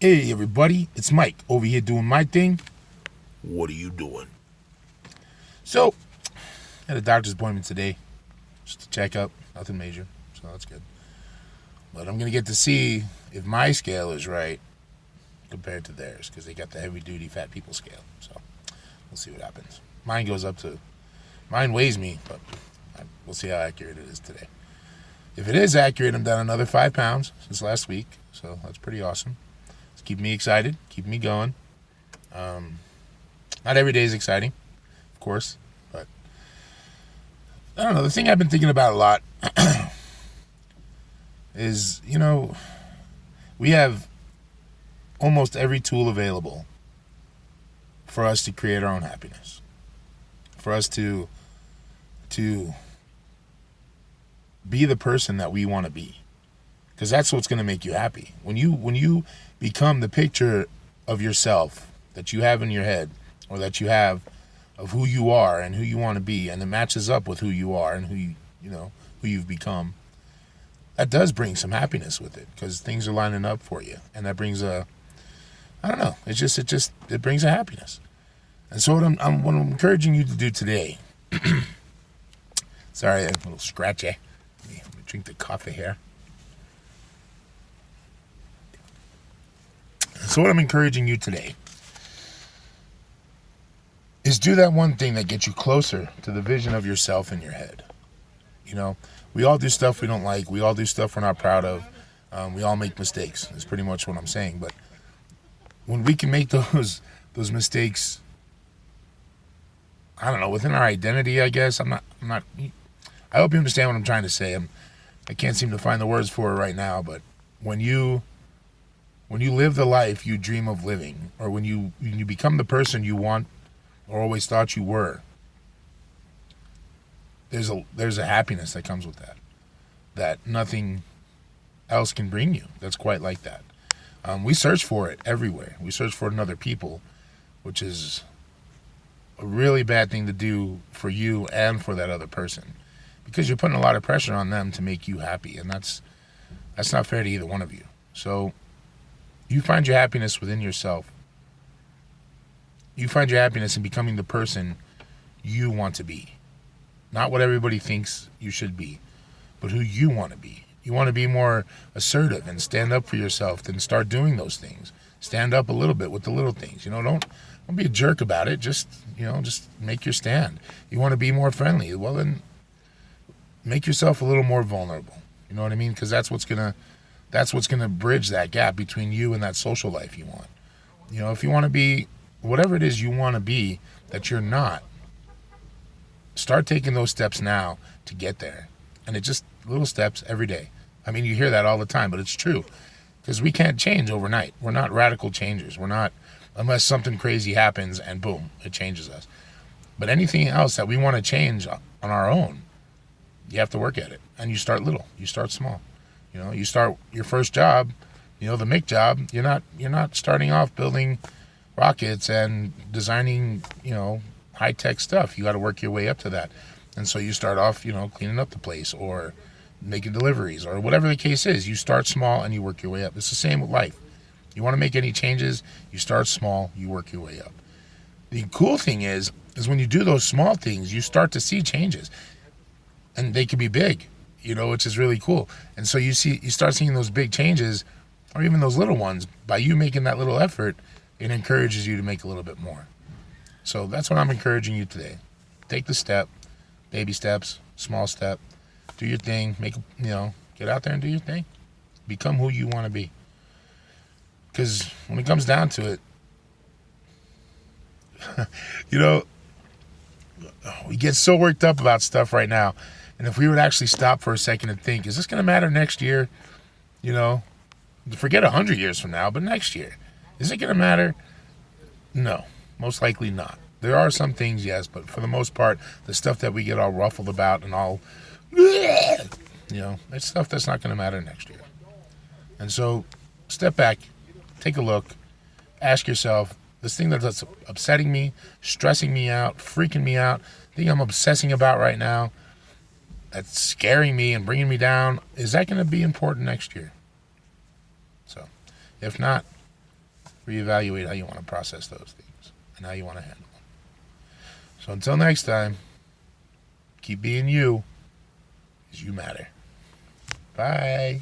Hey everybody, it's Mike over here doing my thing. What are you doing? So, I had a doctor's appointment today, just to check up, nothing major, so that's good. But I'm gonna get to see if my scale is right compared to theirs, because they got the heavy duty fat people scale. So, we'll see what happens. Mine weighs me, but we'll see how accurate it is today. If it is accurate, I'm down another 5 pounds since last week, so that's pretty awesome. It's keeping me excited, keeping me going. Not every day is exciting, of course, but I don't know. The thing I've been thinking about a lot is, we have almost every tool available for us to create our own happiness, for us to be the person that we want to be, because that's what's going to make you happy. When you become the picture of yourself that you have in your head, or that you have of who you are and who you want to be, and it matches up with who you are and who you've become, that does bring some happiness with it, because things are lining up for you, and that brings I don't know, it brings a happiness. And so what I'm encouraging you to do today, sorry, I'm a little scratchy. Let me drink the coffee here. So what I'm encouraging you today is do that one thing that gets you closer to the vision of yourself in your head. We all do stuff we don't like. We all do stuff we're not proud of. We all make mistakes. That's pretty much what I'm saying. But when we can make those mistakes, I don't know, within our identity, I guess. I'm not. I hope you understand what I'm trying to say. I can't seem to find the words for it right now. But when you live the life you dream of living, or when you become the person you want or always thought you were, there's a happiness that comes with that nothing else can bring you. That's quite like that. We search for it everywhere. We search for it in other people, which is a really bad thing to do for you and for that other person, because you're putting a lot of pressure on them to make you happy, and that's not fair to either one of you. So you find your happiness within yourself. You find your happiness in becoming the person you want to be. Not what everybody thinks you should be, but who you want to be. You want to be more assertive and stand up for yourself, then start doing those things. Stand up a little bit with the little things. Don't be a jerk about it. Just make your stand. You want to be more friendly. Well, then make yourself a little more vulnerable. You know what I mean? Because that's what's gonna bridge that gap between you and that social life you want. If you want to be whatever it is you want to be that you're not, start taking those steps now to get there. And it just little steps every day. I mean, you hear that all the time, but it's true, because we can't change overnight. We're not radical changers. We're not, unless something crazy happens and boom, it changes us. But anything else that we want to change on our own, you have to work at it. And you start little. You start small. You start your first job, the MIC job. You're not starting off building rockets and designing, high-tech stuff. You got to work your way up to that. And so you start off, cleaning up the place or making deliveries or whatever the case is. You start small and you work your way up. It's the same with life. You want to make any changes, you start small, you work your way up. The cool thing is when you do those small things, you start to see changes. And they can be big, which is really cool. And so you start seeing those big changes, or even those little ones. By you making that little effort, it encourages you to make a little bit more. So that's what I'm encouraging you today. Take the step, baby steps, small step, do your thing, get out there and do your thing. Become who you want to be. Because when it comes down to it, we get so worked up about stuff right now. And if we would actually stop for a second and think, is this going to matter next year? Forget 100 years from now, but next year. Is it going to matter? No, most likely not. There are some things, yes, but for the most part, the stuff that we get all ruffled about and all, it's stuff that's not going to matter next year. And so step back, take a look, ask yourself, this thing that's upsetting me, stressing me out, freaking me out, thing I'm obsessing about right now, that's scaring me and bringing me down, is that going to be important next year? So if not, reevaluate how you want to process those things and how you want to handle them. So until next time, keep being you, because you matter. Bye.